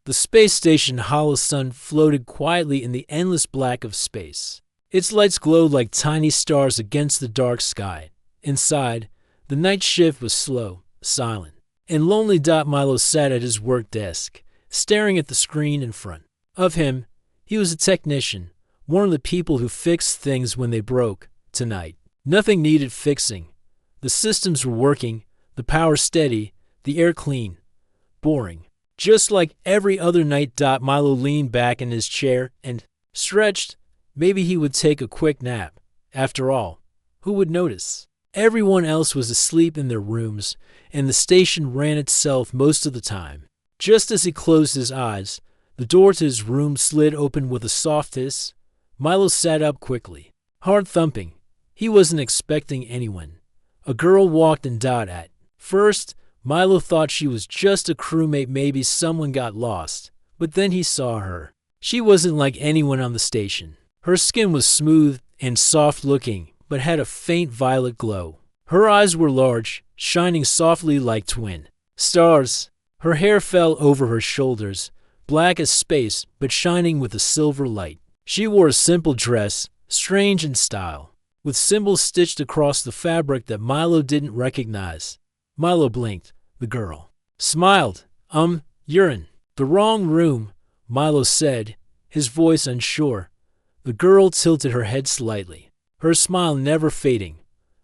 The space station hollow sun floated quietly in the endless black of space. Its lights glowed like tiny stars against the dark sky. Inside, the night shift was slow, silent, and lonely. Milo sat at his work desk, staring at the screen in front of him. He was a technician, one of the people who fixed things when they broke. Tonight, nothing needed fixing. The systems were working, the power steady, the air clean. Boring. Just like every other night. Milo leaned back in his chair and stretched. Maybe he would take a quick nap. After all, who would notice? Everyone else was asleep in their rooms, and the station ran itself most of the time. Just as he closed his eyes, the door to his room slid open with a soft hiss. Milo sat up quickly, heart thumping. He wasn't expecting anyone. A girl walked in. At first, Milo thought she was just a crewmate, maybe someone got lost. But then he saw her. She wasn't like anyone on the station. Her skin was smooth and soft-looking, but had a faint violet glow. Her eyes were large, shining softly like twin stars. Her hair fell over her shoulders, black as space, but shining with a silver light. She wore a simple dress, strange in style, with symbols stitched across the fabric that Milo didn't recognize. Milo blinked. The girl smiled. You're in the wrong room, Milo said, his voice unsure. The girl tilted her head slightly, her smile never fading.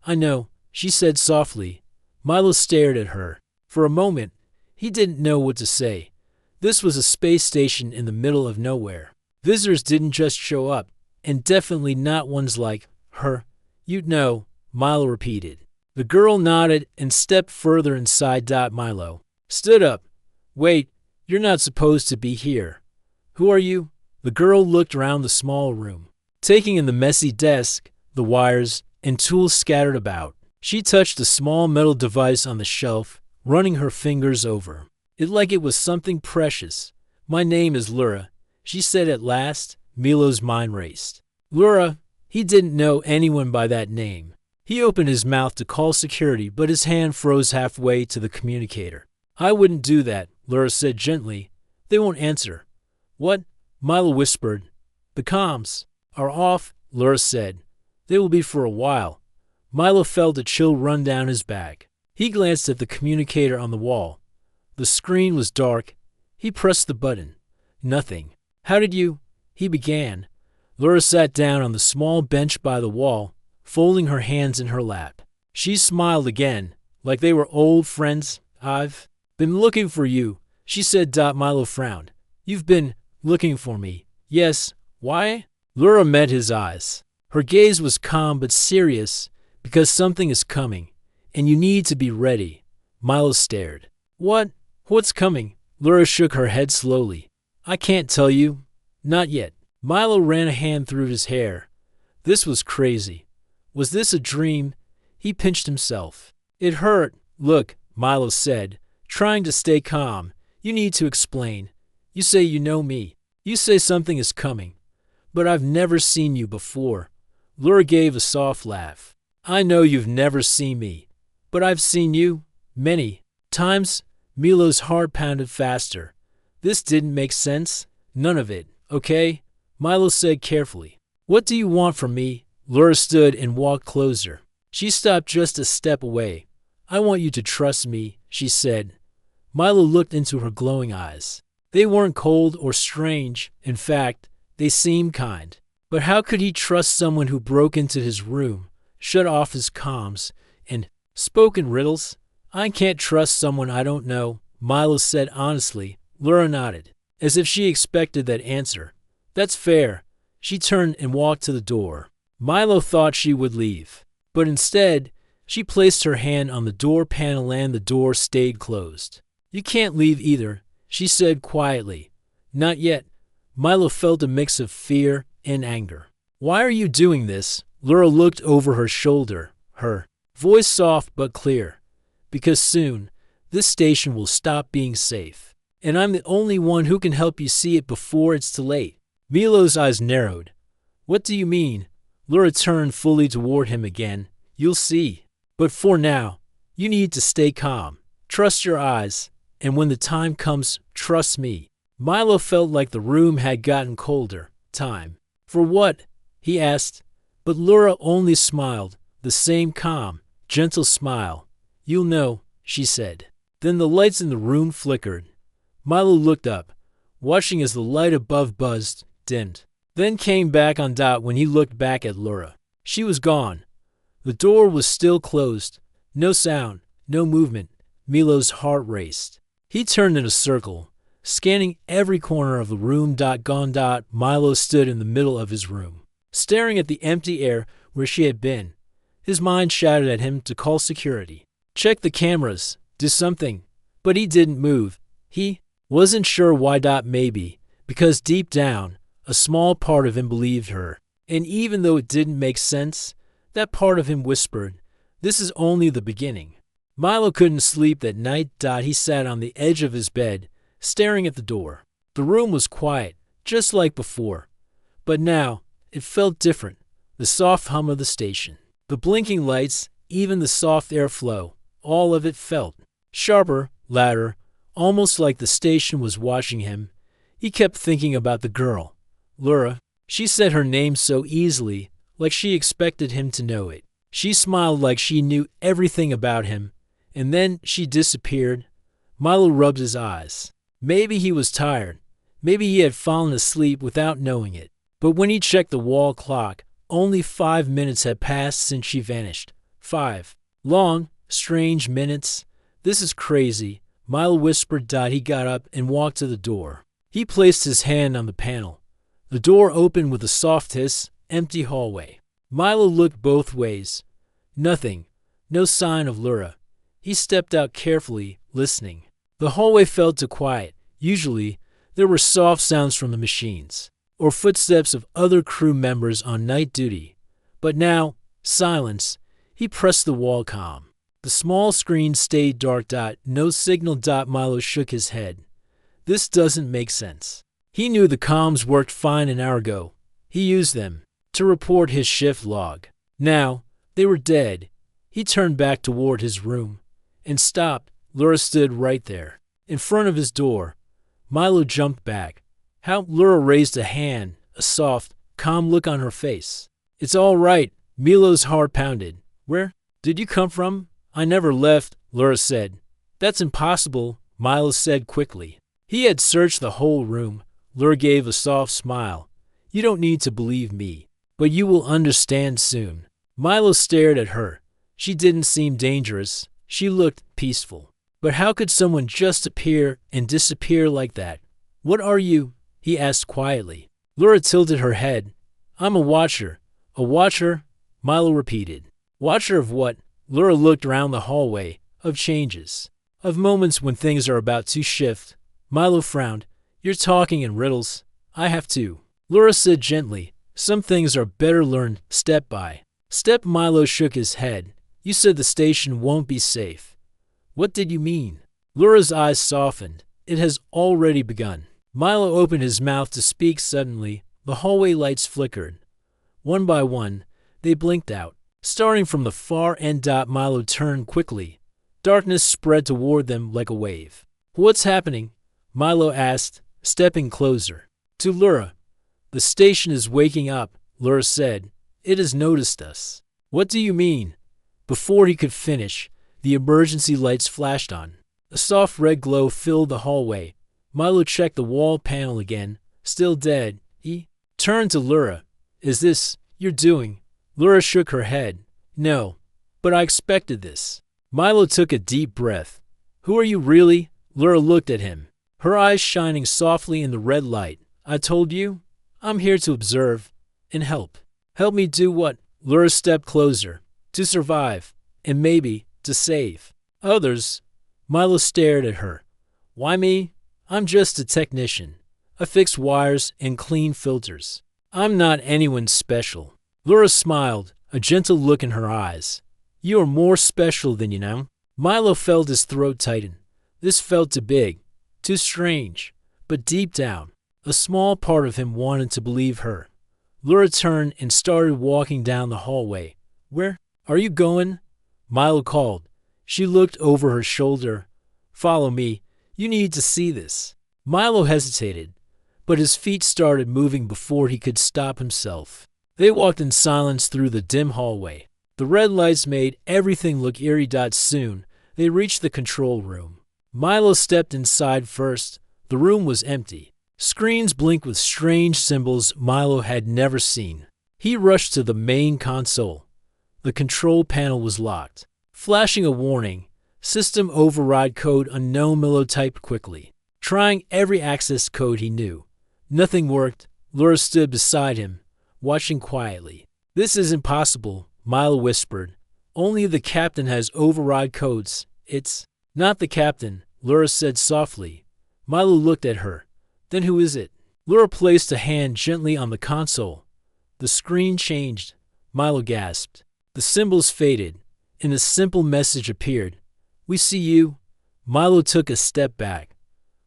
I know, she said softly. Milo stared at her. For a moment, he didn't know what to say. This was a space station in the middle of nowhere. Visitors didn't just show up, and definitely not ones like her. You'd know, Milo repeated. The girl nodded and stepped further inside. Milo stood up. Wait, you're not supposed to be here. Who are you? The girl looked around the small room, taking in the messy desk, the wires, and tools scattered about. She touched a small metal device on the shelf, running her fingers over it like it was something precious. My name is Lura, she said at last. Milo's mind raced. Lura? He didn't know anyone by that name. He opened his mouth to call security, but his hand froze halfway to the communicator. I wouldn't do that, Lura said gently. They won't answer. What? Milo whispered. The comms are off, Lura said. They will be for a while. Milo felt a chill run down his back. He glanced at the communicator on the wall. The screen was dark. He pressed the button. Nothing. How did you? He began. Lura sat down on the small bench by the wall, folding her hands in her lap. She smiled again, like they were old friends. I've been looking for you, she said. Milo frowned. You've been looking for me? Yes. Why? Lura met his eyes. Her gaze was calm but serious, because something is coming, and you need to be ready. Milo stared. What? What's coming? Lura shook her head slowly. I can't tell you. Not yet. Milo ran a hand through his hair. This was crazy. Was this a dream? He pinched himself. It hurt. Look, Milo said, trying to stay calm. You need to explain. You say you know me. You say something is coming. But I've never seen you before. Lura gave a soft laugh. I know you've never seen me. But I've seen you. Many times. Milo's heart pounded faster. This didn't make sense. None of it, okay? Milo said carefully. What do you want from me? Lura stood and walked closer. She stopped just a step away. I want you to trust me, she said. Milo looked into her glowing eyes. They weren't cold or strange. In fact, they seemed kind. But how could he trust someone who broke into his room, shut off his comms, and spoke in riddles? I can't trust someone I don't know, Milo said honestly. Lura nodded, as if she expected that answer. That's fair. She turned and walked to the door. Milo thought she would leave, but instead, she placed her hand on the door panel and the door stayed closed. You can't leave either, she said quietly. Not yet. Milo felt a mix of fear and anger. Why are you doing this? Lura looked over her shoulder, her voice soft but clear. Because soon, this station will stop being safe. And I'm the only one who can help you see it before it's too late. Milo's eyes narrowed. What do you mean? Lura turned fully toward him again. You'll see. But for now, you need to stay calm. Trust your eyes. And when the time comes, trust me. Milo felt like the room had gotten colder. Time. For what? He asked. But Laura only smiled, the same calm, gentle smile. You'll know, she said. Then the lights in the room flickered. Milo looked up, watching as the light above buzzed, dimmed. Then came back on dot when he looked back at Laura. She was gone. The door was still closed. No sound, no movement. Milo's heart raced. He turned in a circle, scanning every corner of the room. Gone. Milo stood in the middle of his room, staring at the empty air where she had been. His mind shouted at him to call security. Check the cameras. Do something. But he didn't move. He wasn't sure why. Maybe because deep down, a small part of him believed her. And even though it didn't make sense, that part of him whispered, this is only the beginning. Milo couldn't sleep that night. He sat on the edge of his bed, staring at the door. The room was quiet, just like before. But now, it felt different. The soft hum of the station, the blinking lights, even the soft airflow, all of it felt sharper, louder, almost like the station was watching him. He kept thinking about the girl, Laura. She said her name so easily, like she expected him to know it. She smiled like she knew everything about him. And then she disappeared. Milo rubbed his eyes. Maybe he was tired. Maybe he had fallen asleep without knowing it. But when he checked the wall clock, only 5 minutes had passed since she vanished. 5 long, strange minutes. This is crazy, Milo whispered. He got up and walked to the door. He placed his hand on the panel. The door opened with a soft hiss. Empty hallway. Milo looked both ways. Nothing. No sign of Laura. He stepped out carefully, listening. The hallway felt too quiet. Usually, there were soft sounds from the machines, or footsteps of other crew members on night duty. But now, silence. He pressed the wall calm. The small screen stayed dark. No signal. Milo shook his head. This doesn't make sense. He knew the comms worked fine an hour ago. He used them to report his shift log. Now, they were dead. He turned back toward his room and stopped. Laura stood right there, in front of his door. Milo jumped back. How? Laura raised a hand, a soft, calm look on her face. It's all right. Milo's heart pounded. Where did you come from? I never left, Laura said. That's impossible, Milo said quickly. He had searched the whole room. Laura gave a soft smile. You don't need to believe me, but you will understand soon. Milo stared at her. She didn't seem dangerous. She looked peaceful. But how could someone just appear and disappear like that? What are you? He asked quietly. Laura tilted her head. I'm a watcher. A watcher? Milo repeated. Watcher of what? Laura looked around the hallway. Of changes. Of moments when things are about to shift. Milo frowned. You're talking in riddles. I have to. Laura said gently. Some things are better learned step by step. Milo shook his head. You said the station won't be safe. What did you mean? Laura's eyes softened. It has already begun. Milo opened his mouth to speak. Suddenly. The hallway lights flickered. One by one, they blinked out. Starting from the far end. Milo turned quickly. Darkness spread toward them like a wave. What's happening? Milo asked, stepping closer. To Laura. The station is waking up, Laura said. It has noticed us. What do you mean? Before he could finish, the emergency lights flashed on. A soft red glow filled the hallway. Milo checked the wall panel again. Still dead. He turned to Laura. Is this you're doing? Laura shook her head. No, but I expected this. Milo took a deep breath. Who are you really? Laura looked at him, her eyes shining softly in the red light. I told you, I'm here to observe and help. Help me do what? Laura stepped closer. To survive, and maybe to save others. Milo stared at her. Why me? I'm just a technician. I fix wires and clean filters. I'm not anyone special. Laura smiled, a gentle look in her eyes. You are more special than you know. Milo felt his throat tighten. This felt too big, too strange. But deep down, a small part of him wanted to believe her. Laura turned and started walking down the hallway. Where are you going? Milo called. She looked over her shoulder. Follow me. You need to see this. Milo hesitated, but his feet started moving before he could stop himself. They walked in silence through the dim hallway. The red lights made everything look eerie. Soon, they reached the control room. Milo stepped inside first. The room was empty. Screens blinked with strange symbols Milo had never seen. He rushed to the main console. The control panel was locked. Flashing a warning, "System override code unknown," Milo typed quickly, trying every access code he knew. Nothing worked. Laura stood beside him, watching quietly. "This isn't possible," Milo whispered. "Only the captain has override codes." "It's not the captain," Laura said softly. Milo looked at her. "Then who is it?" Laura placed a hand gently on the console. The screen changed. Milo gasped. The symbols faded, and a simple message appeared. "We see you." Milo took a step back.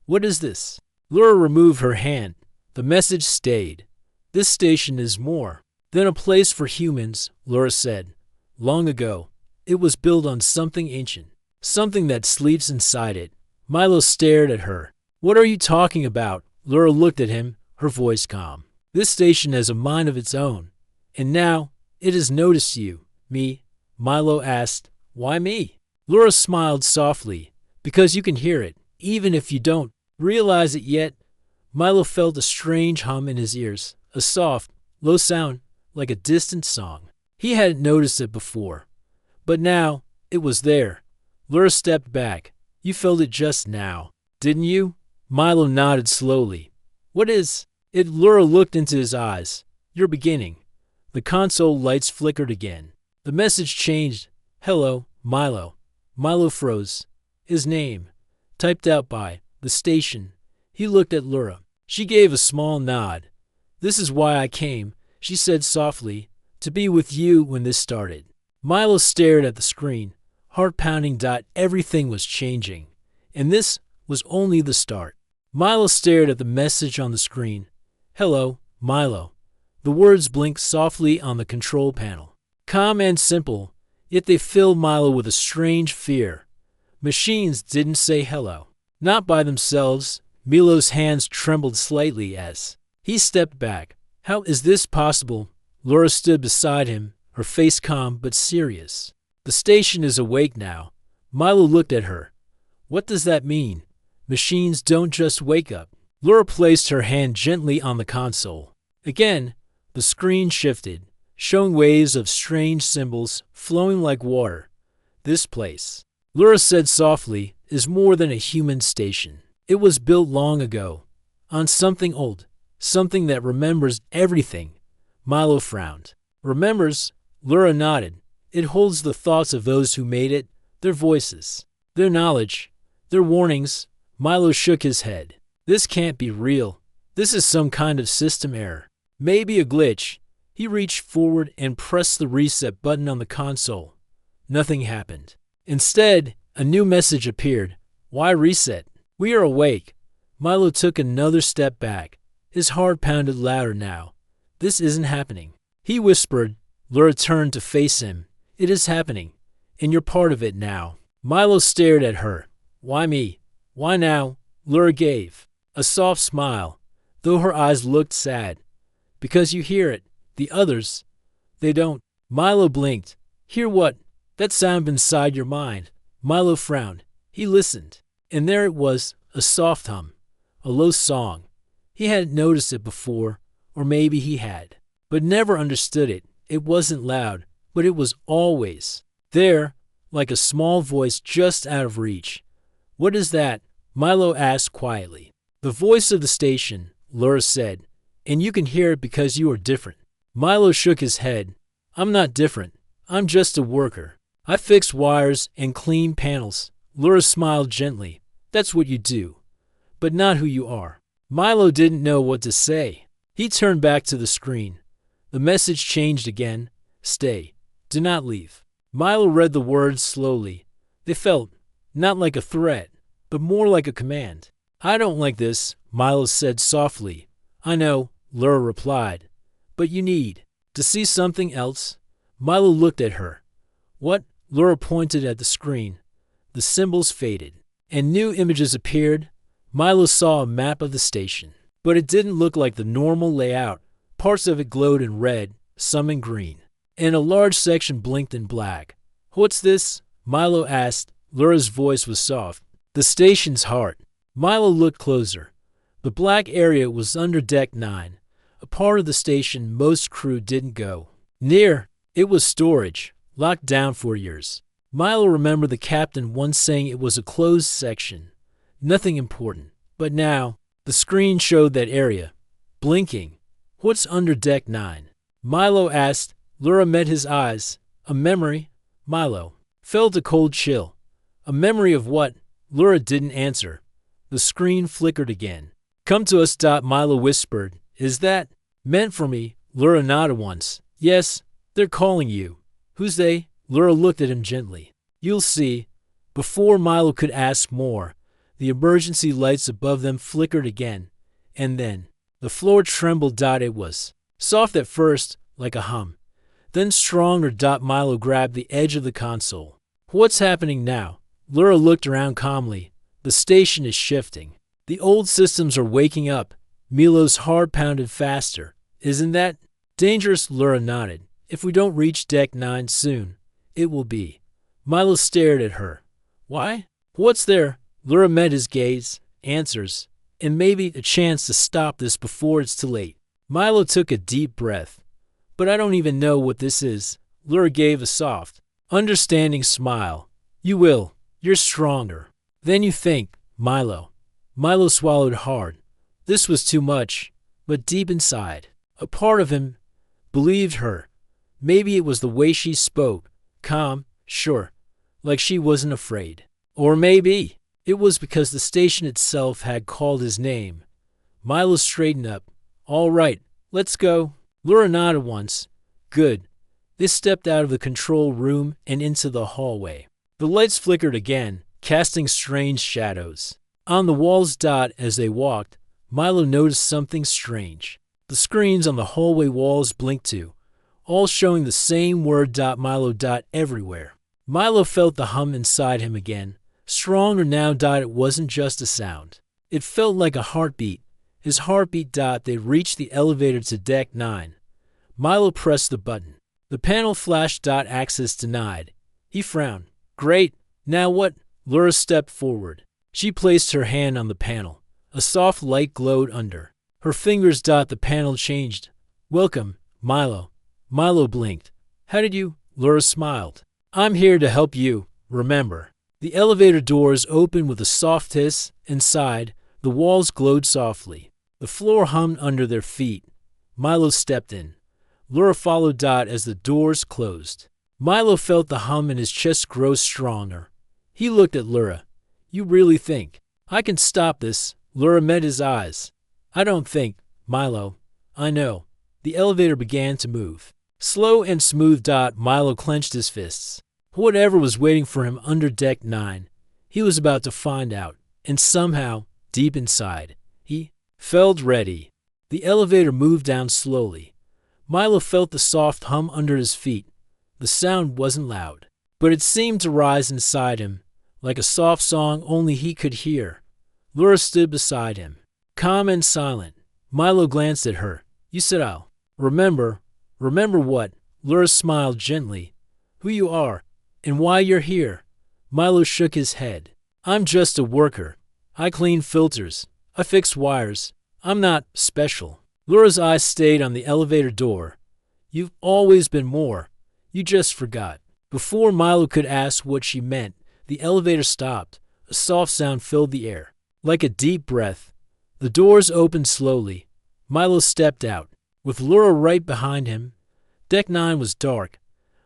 "What is this?" Laura removed her hand. The message stayed. "This station is more than a place for humans," Laura said. "Long ago, it was built on something ancient, something that sleeps inside it." Milo stared at her. "What are you talking about?" Laura looked at him, her voice calm. "This station has a mind of its own, and now it has noticed you." "Me?" Milo asked. "Why me?" Laura smiled softly. "Because you can hear it, even if you don't realize it yet." Milo felt a strange hum in his ears, a soft, low sound, like a distant song. He hadn't noticed it before, but now it was there. Laura stepped back. "You felt it just now, didn't you?" Milo nodded slowly. "What is it?" Laura looked into his eyes. "You're beginning." The console lights flickered again. The message changed. "Hello, Milo." Milo froze. His name, typed out by the station. He looked at Laura. She gave a small nod. "This is why I came," she said softly, "to be with you when this started." Milo stared at the screen, heart pounding. Everything was changing, and this was only the start. Milo stared at the message on the screen. "Hello, Milo." The words blinked softly on the control panel. Calm and simple, yet they filled Milo with a strange fear. Machines didn't say hello. Not by themselves. Milo's hands trembled slightly as he stepped back. "How is this possible?" Laura stood beside him, her face calm but serious. "The station is awake now." Milo looked at her. "What does that mean?" "Machines don't just wake up." Laura placed her hand gently on the console. Again, the screen shifted, showing waves of strange symbols flowing like water. "This place," Laura said softly, "is more than a human station. It was built long ago, on something old, something that remembers everything." Milo frowned. "Remembers?" Laura nodded. "It holds the thoughts of those who made it, their voices, their knowledge, their warnings." Milo shook his head. "This can't be real. This is some kind of system error. Maybe a glitch." He reached forward and pressed the reset button on the console. Nothing happened. Instead, a new message appeared. "Why reset? We are awake." Milo took another step back. His heart pounded louder now. "This isn't happening," he whispered. Laura turned to face him. "It is happening, and you're part of it now." Milo stared at her. "Why me? Why now?" Laura gave a soft smile, though her eyes looked sad. "Because you hear it. The others, they don't." Milo blinked. "Hear what?" "That sound inside your mind." Milo frowned. He listened, and there it was, a soft hum, a low song. He hadn't noticed it before, or maybe he had, but never understood it. It wasn't loud, but it was always there, like a small voice just out of reach. "What is that?" Milo asked quietly. "The voice of the station," Laura said, "and you can hear it because you are different." Milo shook his head. "I'm not different. I'm just a worker. I fix wires and clean panels." Laura smiled gently. "That's what you do, but not who you are." Milo didn't know what to say. He turned back to the screen. The message changed again. "Stay. Do not leave." Milo read the words slowly. They felt not like a threat, but more like a command. "I don't like this," Milo said softly. "I know," Laura replied, "but you need to see something else." Milo looked at her. "What?" Laura pointed at the screen. The symbols faded, and new images appeared. Milo saw a map of the station, but it didn't look like the normal layout. Parts of it glowed in red, some in green, and a large section blinked in black. "What's this?" Milo asked. Lura's voice was soft. "The station's heart." Milo looked closer. The black area was under Deck 9, a part of the station most crew didn't go near. It was storage, locked down for years. Milo remembered the captain once saying it was a closed section, nothing important. But now, the screen showed that area, blinking. "What's under Deck 9? Milo asked. Lura met his eyes. "A memory." Milo felt a cold chill. "A memory of what?" Lura didn't answer. The screen flickered again. "Come to us." Milo whispered. "Is that meant for me?" Lura nodded once. "Yes, they're calling you." "Who's they?" Lura looked at him gently. "You'll see." Before Milo could ask more, the emergency lights above them flickered again, and then the floor trembled. It was soft at first, like a hum, then stronger. Milo grabbed the edge of the console. "What's happening now?" Lura looked around calmly. "The station is shifting. The old systems are waking up." Milo's heart pounded faster. "Isn't that dangerous?" Lura nodded. "If we don't reach Deck 9 soon, it will be." Milo stared at her. "Why? What's there?" Lura met his gaze. "Answers. And maybe a chance to stop this before it's too late." Milo took a deep breath. "But I don't even know what this is." Lura gave a soft, understanding smile. "You will. You're stronger than you think, Milo." Milo swallowed hard. This was too much, but deep inside, a part of him believed her. Maybe it was the way she spoke, calm, sure, like she wasn't afraid. Or maybe it was because the station itself had called his name. Milo straightened up. "All right, let's go." Lura nodded once. "Good." They stepped out of the control room and into the hallway. The lights flickered again, casting strange shadows on the walls. As they walked, Milo noticed something strange. The screens on the hallway walls blinked too, all showing the same word. Milo. Everywhere. Milo felt the hum inside him again, stronger now. It wasn't just a sound. It felt like a heartbeat. His heartbeat. They reached the elevator to Deck 9. Milo pressed the button. The panel flashed. Access denied. He frowned. "Great. Now what?" Lura stepped forward. She placed her hand on the panel. A soft light glowed under her fingers. The panel changed. "Welcome, Milo." Milo blinked. "How did you?" Lura smiled. "I'm here to help you, remember." The elevator doors opened with a soft hiss. Inside, the walls glowed softly. The floor hummed under their feet. Milo stepped in. Lura followed. As the doors closed, Milo felt the hum in his chest grow stronger. He looked at Lura. "You really think I can stop this?" Lura met his eyes. "I don't think, Milo. I know." The elevator began to move. Slow and smooth. Milo clenched his fists. Whatever was waiting for him under Deck 9, he was about to find out. And somehow, deep inside, he felt ready. The elevator moved down slowly. Milo felt the soft hum under his feet. The sound wasn't loud, but it seemed to rise inside him, like a soft song only he could hear. Lura stood beside him, calm and silent. Milo glanced at her. "You said I'll remember." "Remember what?" Lura smiled gently. "Who you are, and why you're here." Milo shook his head. "I'm just a worker. I clean filters. I fix wires. I'm not special." Lura's eyes stayed on the elevator door. "You've always been more. You just forgot." Before Milo could ask what she meant, the elevator stopped. A soft sound filled the air, like a deep breath. The doors opened slowly. Milo stepped out, with Lura right behind him. Deck 9 was dark.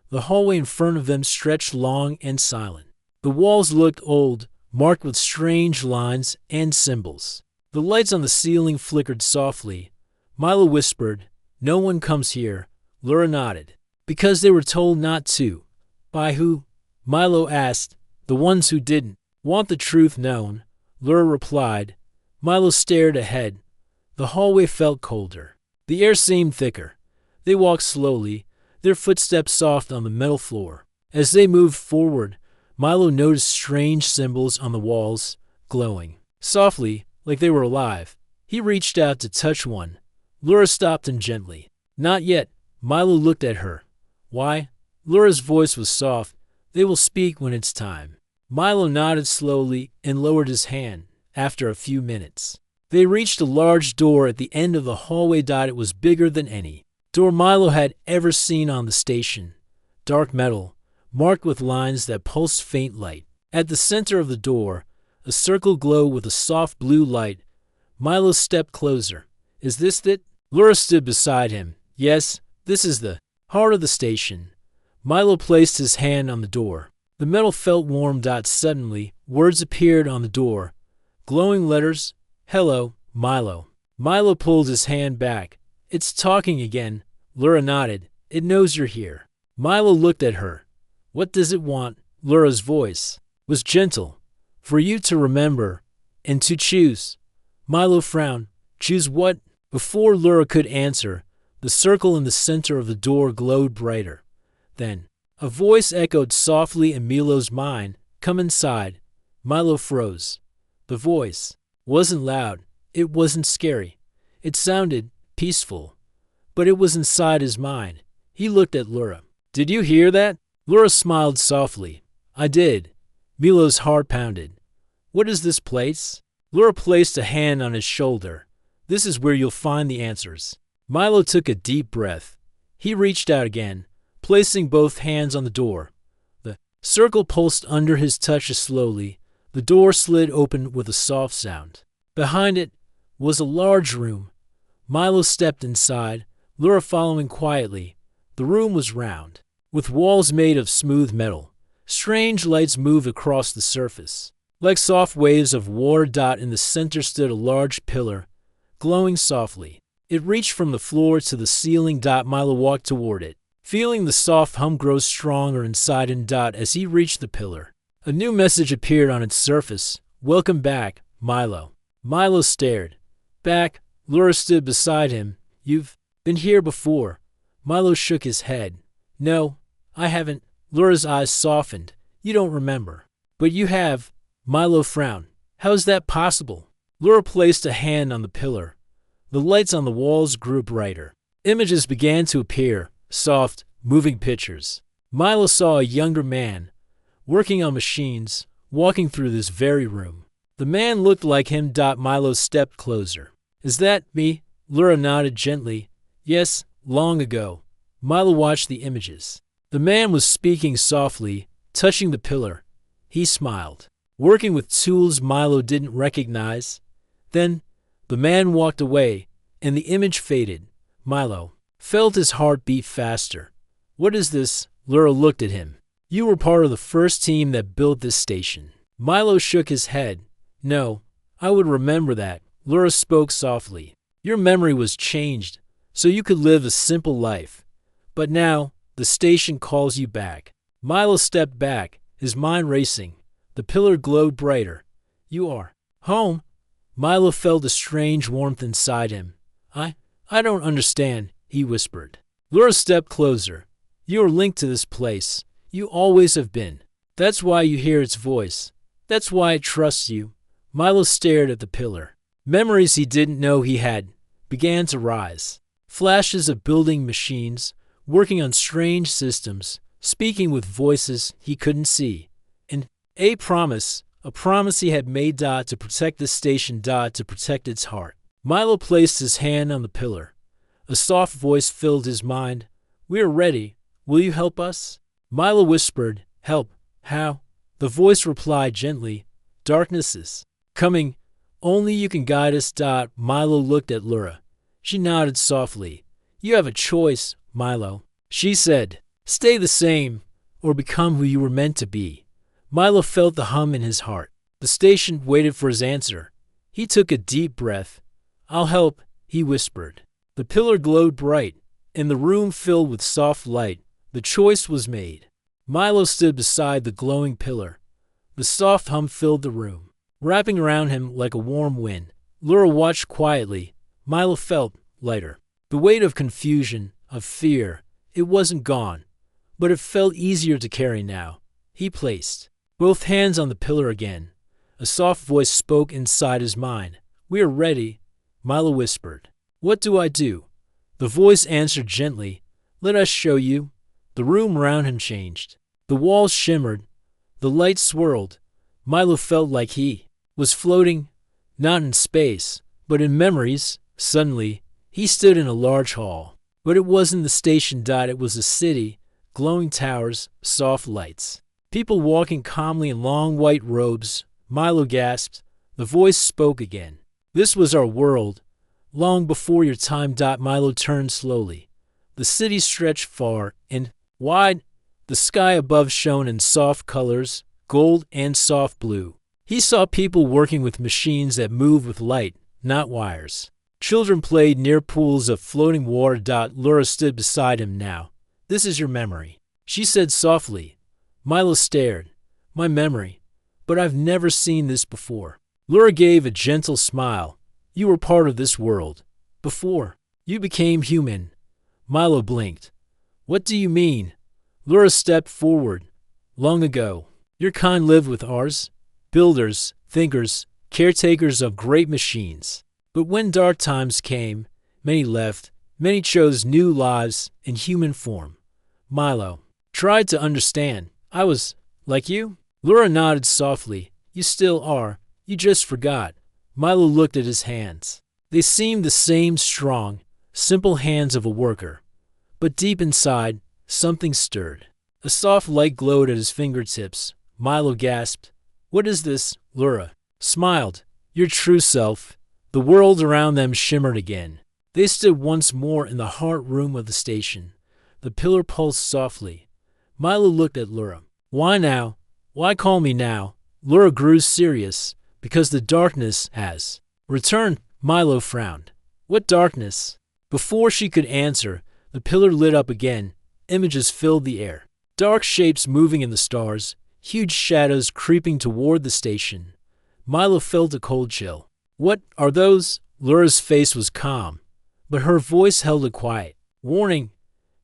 The hallway in front of them stretched long and silent. The walls looked old, marked with strange lines and symbols. The lights on the ceiling flickered softly. Milo whispered, "No one comes here." Lura nodded. "Because they were told not to." "By who?" Milo asked. "The ones who didn't want the truth known," Lura replied. Milo stared ahead. The hallway felt colder. The air seemed thicker. They walked slowly, their footsteps soft on the metal floor. As they moved forward, Milo noticed strange symbols on the walls, glowing softly, like they were alive. He reached out to touch one. Laura stopped him gently. Not yet. Milo looked at her. Why? Laura's voice was soft. They will speak when it's time. Milo nodded slowly and lowered his hand. After a few minutes, they reached a large door at the end of the hallway. It was bigger than any door Milo had ever seen on the station. Dark metal, marked with lines that pulsed faint light. At the center of the door, a circle glowed with a soft blue light. Milo stepped closer. Is this it? Laura stood beside him. Yes, this is the heart of the station. Milo placed his hand on the door. The metal felt warm. Suddenly, words appeared on the door. Glowing letters. Hello, Milo. Milo pulled his hand back. It's talking again. Laura nodded. It knows you're here. Milo looked at her. What does it want? Laura's voice was gentle. For you to remember and to choose. Milo frowned. Choose what? Before Laura could answer, the circle in the center of the door glowed brighter. Then, a voice echoed softly in Milo's mind. Come inside. Milo froze. The voice wasn't loud. It wasn't scary. It sounded peaceful. But it was inside his mind. He looked at Laura. Did you hear that? Laura smiled softly. I did. Milo's heart pounded. What is this place? Laura placed a hand on his shoulder. This is where you'll find the answers. Milo took a deep breath. He reached out again, placing both hands on the door. The circle pulsed under his touch slowly. The door slid open with a soft sound. Behind it was a large room. Milo stepped inside, Laura following quietly. The room was round, with walls made of smooth metal. Strange lights moved across the surface. Like soft waves of water. In the center stood a large pillar, glowing softly. It reached from the floor to the ceiling. Milo walked toward it, feeling the soft hum grow stronger inside him. As he reached the pillar, a new message appeared on its surface. Welcome back, Milo. Milo stared. Back? Laura stood beside him. You've been here before. Milo shook his head. No, I haven't. Laura's eyes softened. You don't remember. But you have. Milo frowned. How is that possible? Laura placed a hand on the pillar. The lights on the walls grew brighter. Images began to appear, soft, moving pictures. Milo saw a younger man, working on machines, walking through this very room. The man looked like him. Milo stepped closer. Is that me? Laura nodded gently. Yes, long ago. Milo watched the images. The man was speaking softly, touching the pillar. He smiled, working with tools Milo didn't recognize. Then, the man walked away, and the image faded. Milo felt his heart beat faster. What is this? Laura looked at him. You were part of the first team that built this station. Milo shook his head. No, I would remember that. Laura spoke softly. Your memory was changed, so you could live a simple life. But now, the station calls you back. Milo stepped back, his mind racing. The pillar glowed brighter. You are home. Milo felt a strange warmth inside him. I don't understand, he whispered. Laura stepped closer. You are linked to this place. You always have been. That's why you hear its voice. That's why it trusts you. Milo stared at the pillar. Memories he didn't know he had began to rise. Flashes of building machines, working on strange systems, speaking with voices he couldn't see. And a promise he had made to protect the station, to protect its heart. Milo placed his hand on the pillar. A soft voice filled his mind. We are ready. Will you help us? Milo whispered, Help. How? The voice replied gently, Darkness is coming. Only you can guide us. Milo looked at Laura. She nodded softly. You have a choice, Milo. She said, Stay the same, or become who you were meant to be. Milo felt the hum in his heart. The station waited for his answer. He took a deep breath. I'll help, he whispered. The pillar glowed bright, and the room filled with soft light. The choice was made. Milo stood beside the glowing pillar. The soft hum filled the room, wrapping around him like a warm wind. Laura watched quietly. Milo felt lighter. The weight of confusion, of fear, it wasn't gone, but it felt easier to carry now. He placed both hands on the pillar again. A soft voice spoke inside his mind. "We are ready," Milo whispered. "What do I do?" The voice answered gently, "Let us show you." The room around him changed. The walls shimmered. The light swirled. Milo felt like he was floating, not in space, but in memories. Suddenly, he stood in a large hall. But it wasn't the station. It was a city, glowing towers, soft lights. People walking calmly in long white robes. Milo gasped. The voice spoke again. "This was our world, long before your time." Milo turned slowly. The city stretched far and wide. The sky above shone in soft colors, gold and soft blue. He saw people working with machines that moved with light, not wires. Children played near pools of floating water. Laura stood beside him now. "This is your memory," she said softly. Milo stared. "My memory? But I've never seen this before." Laura gave a gentle smile. "You were part of this world. Before you became human." Milo blinked. "What do you mean?" Laura stepped forward. "Long ago, your kind lived with ours. Builders, thinkers, caretakers of great machines. But when dark times came, many left, many chose new lives in human form." Milo tried to understand. "I was like you?" Laura nodded softly. "You still are. You just forgot." Milo looked at his hands. They seemed the same strong, simple hands of a worker. But deep inside, something stirred. A soft light glowed at his fingertips. Milo gasped. "What is this?" Laura smiled. "Your true self." The world around them shimmered again. They stood once more in the heart room of the station. The pillar pulsed softly. Milo looked at Laura. "Why now? Why call me now?" Laura grew serious. "Because the darkness has returned." Milo frowned. "What darkness?" Before she could answer, the pillar lit up again. Images filled the air. Dark shapes moving in the stars, huge shadows creeping toward the station. Milo felt a cold chill. "What are those?" Laura's face was calm, but her voice held a quiet warning.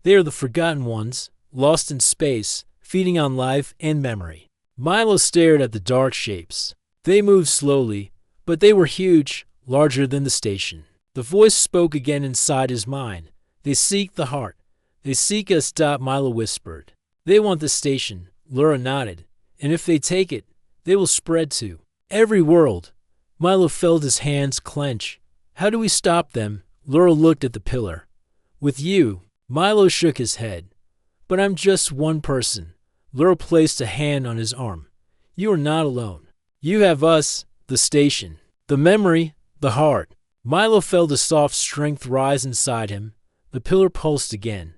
"They are the forgotten ones, lost in space, feeding on life and memory." Milo stared at the dark shapes. They moved slowly, but they were huge, larger than the station. The voice spoke again inside his mind. "They seek the heart. They seek us." Milo whispered. "They want the station." Laura nodded. "And if they take it, they will spread to every world." Milo felt his hands clench. "How do we stop them?" Laura looked at the pillar. "With you." Milo shook his head. "But I'm just one person." Laura placed a hand on his arm. "You are not alone. You have us, the station, the memory, the heart." Milo felt a soft strength rise inside him. The pillar pulsed again.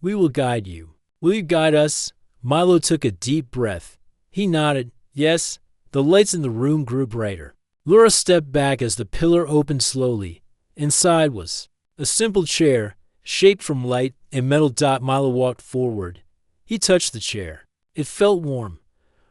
"We will guide you." "Will you guide us?" Milo took a deep breath. He nodded. "Yes." The lights in the room grew brighter. Laura stepped back as the pillar opened slowly. Inside was a simple chair, shaped from light and metal. Milo walked forward. He touched the chair. It felt warm.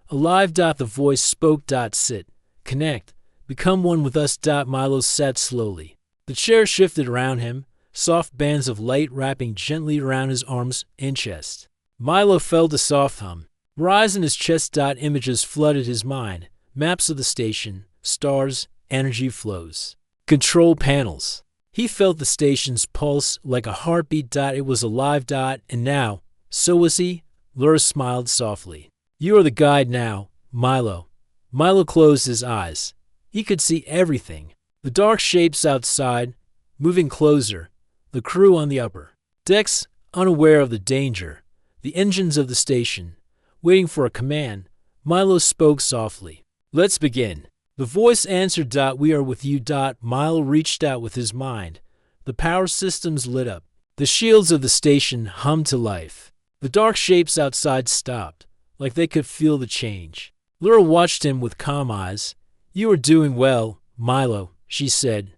"Alive." The voice spoke. "Sit. Connect. Become one with us." Milo sat slowly. The chair shifted around him, soft bands of light wrapping gently around his arms and chest. Milo felt a soft hum rise in his chest. Images flooded his mind. Maps of the station, stars, energy flows, control panels. He felt the station's pulse like a heartbeat. It was alive. And now, so was he. Laura smiled softly. "You are the guide now, Milo." Milo closed his eyes. He could see everything. The dark shapes outside, moving closer. The crew on the upper decks, unaware of the danger. The engines of the station, waiting for a command. Milo spoke softly. "Let's begin." The voice answered. "We are with you." Milo reached out with his mind. The power systems lit up. The shields of the station hummed to life. The dark shapes outside stopped, like they could feel the change. Laura watched him with calm eyes. "You are doing well, Milo," she said.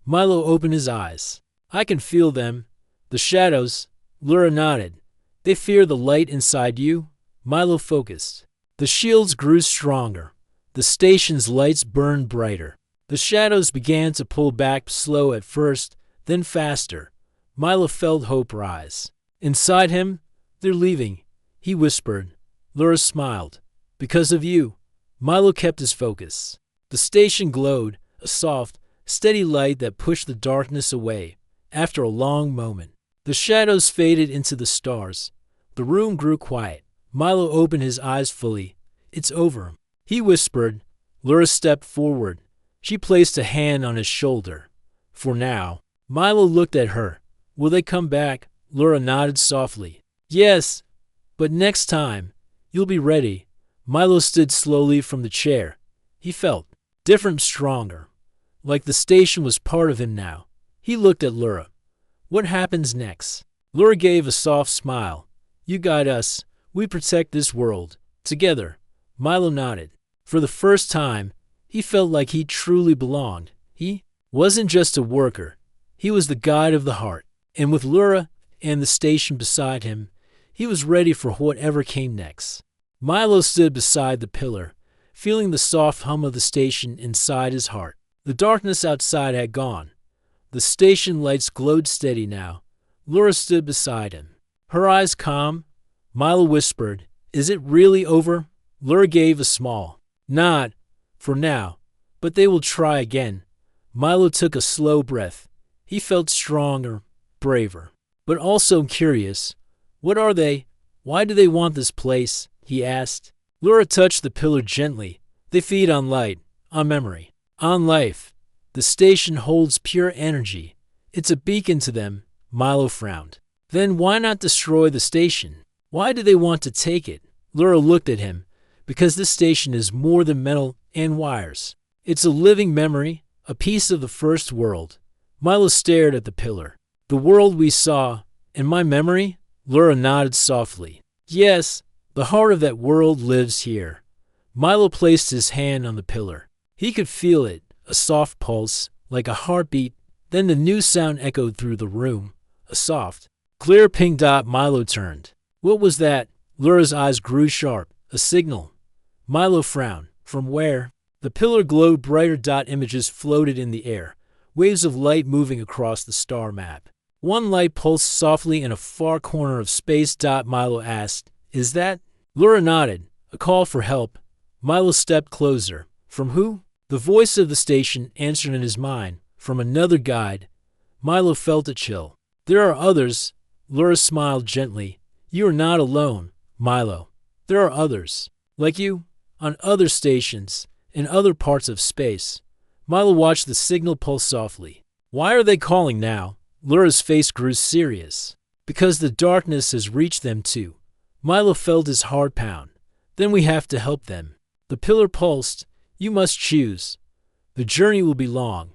Milo opened his eyes. "I can feel them." "The shadows." Laura nodded. "They fear the light inside you." Milo focused. The shields grew stronger. The station's lights burned brighter. The shadows began to pull back, slow at first, then faster. Milo felt hope rise. Inside him, "They're leaving," he whispered. Laura smiled. "Because of you." Milo kept his focus. The station glowed, a soft, steady light that pushed the darkness away. After a long moment, the shadows faded into the stars. The room grew quiet. Milo opened his eyes fully. "It's over," he whispered. Lura stepped forward. She placed a hand on his shoulder. "For now." Milo looked at her. "Will they come back?" Lura nodded softly. "Yes, but next time, you'll be ready." Milo stood slowly from the chair. He felt different, stronger, like the station was part of him now. He looked at Lura. "What happens next?" Lura gave a soft smile. "You guide us. We protect this world. Together." Milo nodded. For the first time, he felt like he truly belonged. He wasn't just a worker. He was the guide of the heart. And with Lura and the station beside him, he was ready for whatever came next. Milo stood beside the pillar, feeling the soft hum of the station inside his heart. The darkness outside had gone. The station lights glowed steady now. Lura stood beside him, her eyes calm. Milo whispered, "Is it really over?" Lura gave a small nod. "For now, but they will try again." Milo took a slow breath. He felt stronger, braver, but also curious. "What are they? Why do they want this place?" he asked. Lura touched the pillar gently. "They feed on light, on memory, on life. The station holds pure energy. It's a beacon to them." Milo frowned. "Then why not destroy the station? Why do they want to take it?" Lura looked at him. "Because this station is more than metal and wires. It's a living memory, a piece of the first world." Milo stared at the pillar. "The world we saw, in my memory?" Lura nodded softly. "Yes, the heart of that world lives here." Milo placed his hand on the pillar. He could feel it, a soft pulse, like a heartbeat. Then the new sound echoed through the room, a soft, clear pink dot. Milo turned. "What was that?" Lura's eyes grew sharp. "A signal." Milo frowned. "From where?" The pillar glowed brighter. Images floated in the air, waves of light moving across the star map. One light pulsed softly in a far corner of space. Milo asked, "Is that?" Lura nodded. "A call for help." Milo stepped closer. "From who?" The voice of the station answered in his mind. "From another guide." Milo felt a chill. "There are others." Lura smiled gently. "You are not alone, Milo. There are others, like you, on other stations, in other parts of space." Milo watched the signal pulse softly. "Why are they calling now?" Lura's face grew serious. "Because the darkness has reached them too." Milo felt his heart pound. "Then we have to help them." The pillar pulsed. "You must choose. The journey will be long,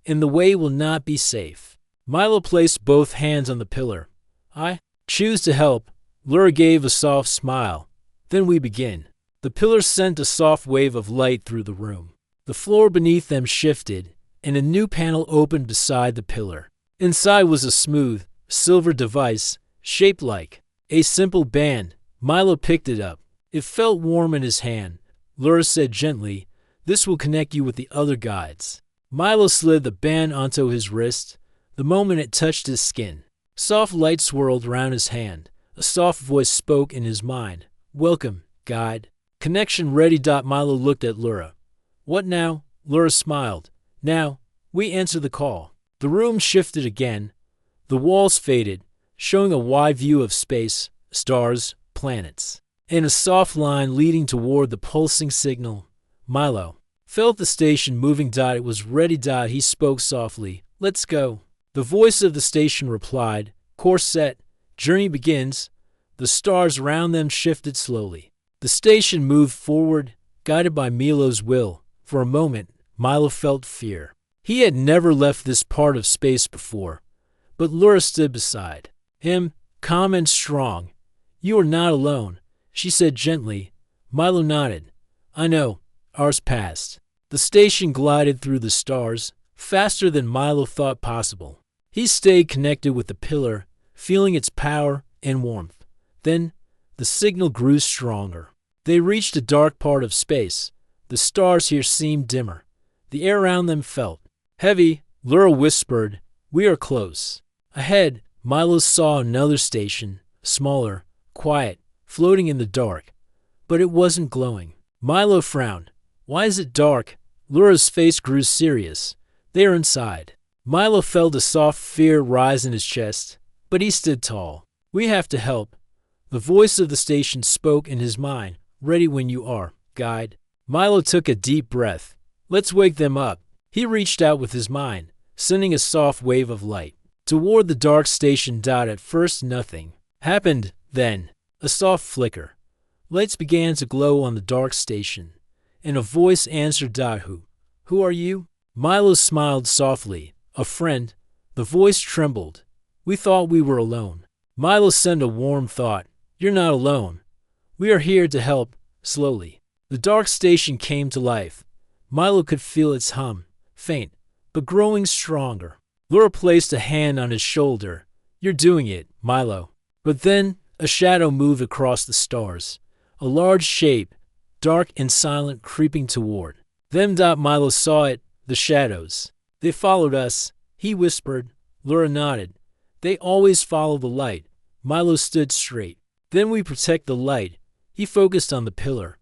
and the way will not be safe." Milo placed both hands on the pillar. "I choose to help." Lura gave a soft smile. "Then we begin." The pillar sent a soft wave of light through the room. The floor beneath them shifted, and a new panel opened beside the pillar. Inside was a smooth, silver device, shaped like a simple band. Milo picked it up. It felt warm in his hand. Lura said gently, "This will connect you with the other guides." Milo slid the band onto his wrist. The moment it touched his skin, soft light swirled around his hand. A soft voice spoke in his mind. "Welcome, guide. Connection ready." Milo looked at Lura. "What now?" Lura smiled. "Now, we answer the call." The room shifted again. The walls faded, showing a wide view of space, stars, planets, and a soft line leading toward the pulsing signal. Milo felt the station moving. It was ready. He spoke softly. "Let's go." The voice of the station replied. "Course set. Journey begins." The stars around them shifted slowly. The station moved forward, guided by Milo's will. For a moment, Milo felt fear. He had never left this part of space before. But Lura stood beside him, calm and strong. "You are not alone," she said gently. Milo nodded. "I know." Hours passed. The station glided through the stars, faster than Milo thought possible. He stayed connected with the pillar, feeling its power and warmth. Then, the signal grew stronger. They reached a dark part of space. The stars here seemed dimmer. The air around them felt heavy. Lura whispered, "We are close." Ahead, Milo saw another station, smaller, quiet, floating in the dark. But it wasn't glowing. Milo frowned. "Why is it dark?" Lura's face grew serious. They are inside. Milo felt a soft fear rise in his chest, but he stood tall. We have to help. The voice of the station spoke in his mind. Ready when you are, guide. Milo took a deep breath. Let's wake them up. He reached out with his mind, sending a soft wave of light toward the dark station. At first nothing happened. Then a soft flicker. Lights began to glow on the dark station, and a voice answered. Who are you? Milo smiled softly. A friend. The voice trembled. We thought we were alone. Milo sent a warm thought. You're not alone. We are here to help. Slowly, the dark station came to life. Milo could feel its hum, faint, but growing stronger. Lura placed a hand on his shoulder. You're doing it, Milo. But then a shadow moved across the stars. A large shape, dark and silent, creeping toward them. Milo saw it, the shadows. They followed us, he whispered. Lura nodded. They always follow the light. Milo stood straight. Then we protect the light. He focused on the pillar.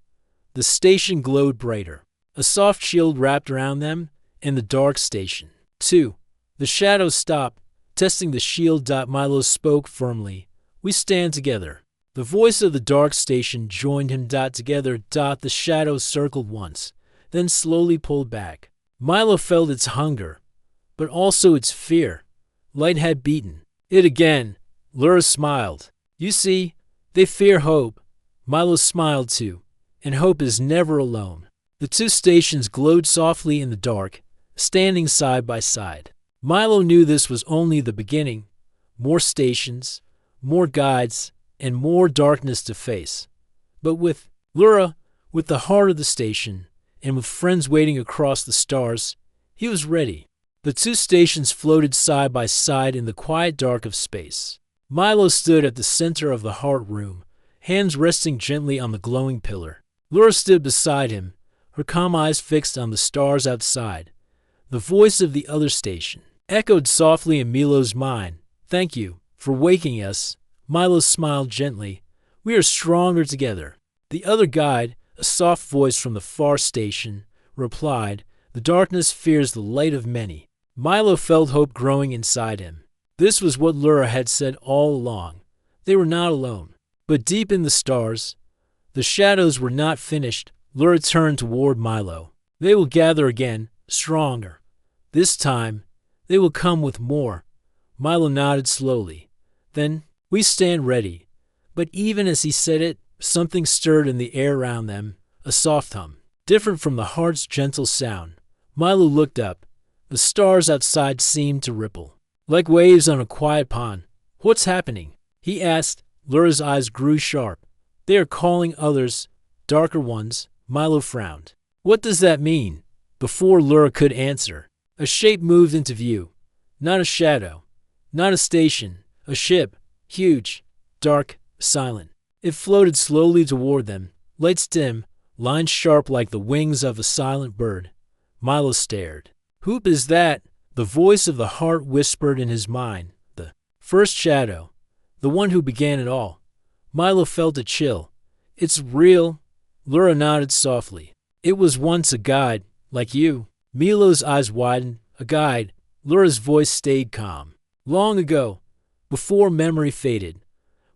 The station glowed brighter. A soft shield wrapped around them and the dark station. 2. The shadows stopped, testing the shield. Milo spoke firmly. We stand together. The voice of the dark station joined him. Together. The shadows circled once, then slowly pulled back. Milo felt its hunger, but also its fear. Light had beaten it again. Lura smiled. You see, they fear hope. Milo smiled too, and hope is never alone. The two stations glowed softly in the dark, standing side by side. Milo knew this was only the beginning. More stations, more guides, and more darkness to face. But with Lura, with the heart of the station, and with friends waiting across the stars, he was ready. The two stations floated side by side in the quiet dark of space. Milo stood at the center of the heart room, hands resting gently on the glowing pillar. Lura stood beside him, her calm eyes fixed on the stars outside. The voice of the other station echoed softly in Milo's mind. Thank you for waking us. Milo smiled gently. We are stronger together. The other guide, a soft voice from the far station, replied, the darkness fears the light of many. Milo felt hope growing inside him. This was what Lura had said all along. They were not alone. But deep in the stars, the shadows were not finished. Lura turned toward Milo. They will gather again, stronger. This time, they will come with more. Milo nodded slowly. Then, we stand ready. But even as he said it, something stirred in the air around them, a soft hum, different from the heart's gentle sound. Milo looked up. The stars outside seemed to ripple, like waves on a quiet pond. What's happening? He asked. Lura's eyes grew sharp. They are calling others, darker ones. Milo frowned. What does that mean? Before Lura could answer, a shape moved into view. Not a shadow, not a station, a ship, huge, dark, silent. It floated slowly toward them, lights dim, lines sharp like the wings of a silent bird. Milo stared. Who is that? The voice of the heart whispered in his mind. The first shadow, the one who began it all. Milo felt a chill. It's real. Lura nodded softly. It was once a guide, like you. Milo's eyes widened. A guide. Lura's voice stayed calm. Long ago, before memory faded,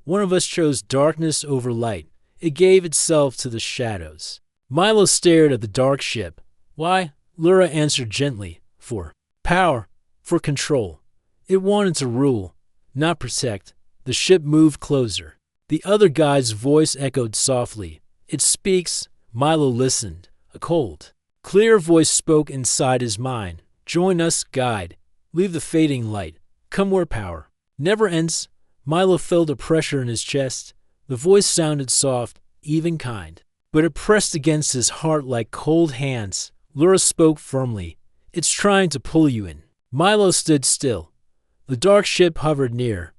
one of us chose darkness over light. It gave itself to the shadows. Milo stared at the dark ship. Why? Lura answered gently. For power, for control. It wanted to rule, not protect. The ship moved closer. The other guide's voice echoed softly. It speaks. Milo listened. A cold, clear voice spoke inside his mind. Join us, guide. Leave the fading light. Come where power never ends. Milo felt a pressure in his chest. The voice sounded soft, even kind, but it pressed against his heart like cold hands. Lura spoke firmly. It's trying to pull you in. Milo stood still. The dark ship hovered near.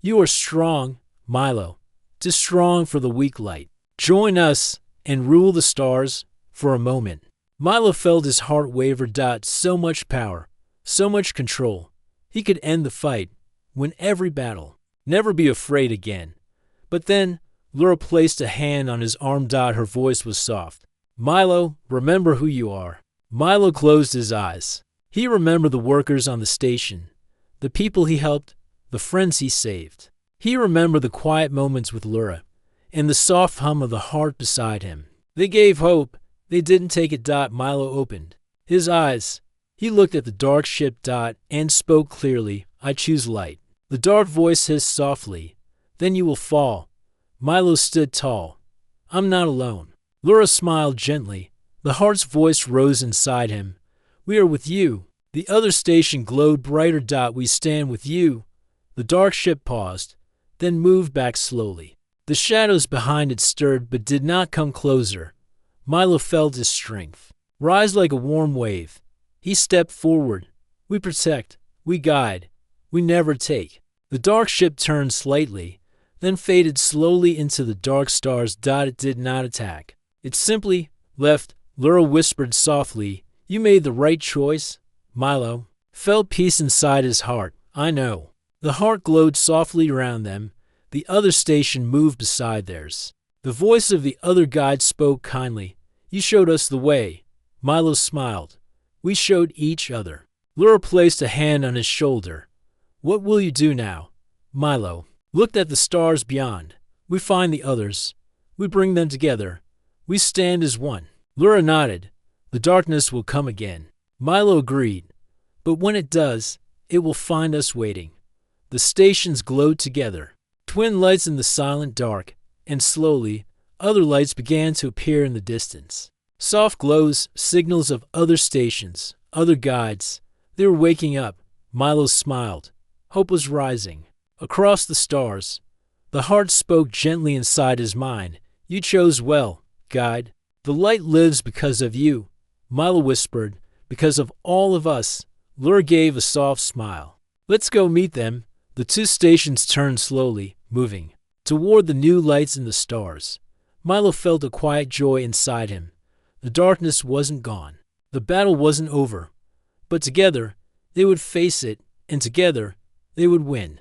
You are strong, Milo. Too strong for the weak light. Join us and rule the stars for a moment. Milo felt his heart waver. So much power, so much control. He could end the fight, win every battle, never be afraid again. But then, Lura placed a hand on his arm. Her voice was soft. Milo, remember who you are. Milo closed his eyes. He remembered the workers on the station, the people he helped, the friends he saved. He remembered the quiet moments with Lura, and the soft hum of the heart beside him. They gave hope. They didn't take it. Milo opened his eyes. He looked at the dark ship. And spoke clearly. I choose light. The dark voice hissed softly. Then you will fall. Milo stood tall. I'm not alone. Lura smiled gently. The heart's voice rose inside him. We are with you. The other station glowed brighter. We stand with you. The dark ship paused, then moved back slowly. The shadows behind it stirred but did not come closer. Milo felt his strength rise like a warm wave. He stepped forward. We protect. We guide. We never take. The dark ship turned slightly, then faded slowly into the dark stars. It did not attack. It simply left. Lura whispered softly, You made the right choice. Milo felt peace inside his heart. I know. The heart glowed softly around them. The other station moved beside theirs. The voice of the other guide spoke kindly. You showed us the way. Milo smiled. We showed each other. Lura placed a hand on his shoulder. What will you do now? Milo looked at the stars beyond. We find the others. We bring them together. We stand as one. Lura nodded. The darkness will come again. Milo agreed. But when it does, it will find us waiting. The stations glowed together, twin lights in the silent dark, and slowly, other lights began to appear in the distance. Soft glows, signals of other stations, other guides. They were waking up. Milo smiled. Hope was rising. Across the stars, the heart spoke gently inside his mind. You chose well, guide. The light lives because of you. Milo whispered, because of all of us. Lura gave a soft smile. Let's go meet them. The two stations turned slowly, moving toward the new lights in the stars. Milo felt a quiet joy inside him. The darkness wasn't gone. The battle wasn't over. But together, they would face it, and together, they would win.